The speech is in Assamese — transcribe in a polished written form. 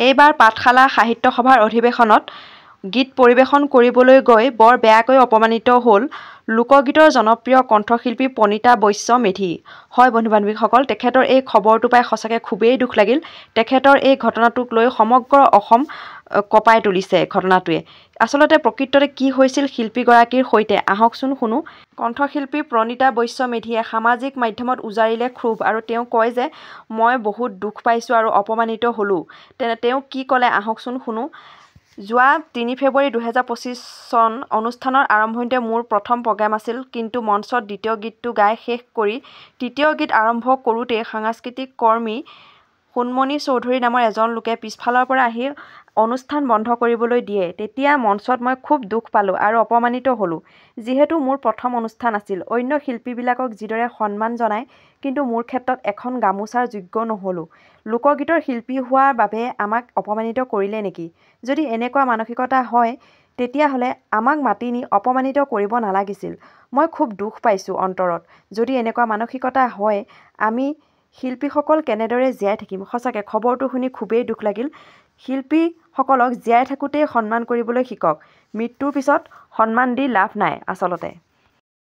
এইবাৰ পাঠশালা সাহিত্য সভাৰ অধিৱেশনত গীত পৰিৱেশন কৰিবলৈ গৈ বৰ বেয়াকৈ অপমানিত হ'ল লোকগীতৰ জনপ্ৰিয় কণ্ঠশিল্পী প্ৰণীতা বৈশ্য মেধি। হয় বন্ধু-বান্ধৱীসকল, তেখেতৰ এই খবৰটো পাই সঁচাকৈ খুবেই দুখ লাগিল। তেখেতৰ এই ঘটনাটোক লৈ সমগ্ৰ অসম কঁপাই তুলিছে ঘটনাটোৱে। আচলতে প্ৰকৃততে কি হৈছিল শিল্পীগৰাকীৰ সৈতে আহকচোন শুনো। কণ্ঠশিল্পী প্ৰণীতা বৈশ্য মেধিয়ে সামাজিক মাধ্যমত উজাৰিলে ক্ষোভ আৰু তেওঁ কয় যে মই বহুত দুখ পাইছোঁ আৰু অপমানিত হ'লোঁ। তেওঁ কি ক'লে আহকচোন শুনো। যোৱা ৩ ফেব্ৰুৱাৰী ২০২৫ চন অনুষ্ঠানৰ আৰম্ভণিতে মোৰ প্ৰথম প্ৰগ্ৰাম আছিল, কিন্তু মঞ্চত দ্বিতীয় গীতটো গাই শেষ কৰি তৃতীয় গীত আৰম্ভ কৰোঁতেই সাংস্কৃতিক কৰ্মী সোণমণি চৌধুৰী নামৰ এজন লোকে পিছফালৰ পৰা আহি অনুষ্ঠান বন্ধ কৰিবলৈ দিয়ে। তেতিয়া মঞ্চত মই খুব দুখ পালোঁ আৰু অপমানিত হ'লোঁ। যিহেতু মোৰ প্ৰথম অনুষ্ঠান আছিল, অন্য শিল্পীবিলাকক যিদৰে সন্মান জনায়, কিন্তু মোৰ ক্ষেত্ৰত এখন গামোচাৰ যোগ্য নহ'লোঁ। লোকগীতৰ শিল্পী হোৱাৰ বাবে আমাক অপমানিত কৰিলে নেকি? যদি এনেকুৱা মানসিকতা হয় তেতিয়াহ'লে আমাক মাতি নি অপমানিত কৰিব নালাগিছিল। মই খুব দুখ পাইছোঁ অন্তৰত। যদি এনেকুৱা মানসিকতা হয় আমি শিল্পীসকল কেনেদৰে জীয়াই থাকিম? সঁচাকৈ খবৰটো শুনি খুবেই দুখ লাগিল। শিল্পীসকলক জীয়াই থাকোঁতেই সন্মান কৰিবলৈ শিকক। মৃত্যুৰ পিছত সন্মান দি লাভ নাই আচলতে।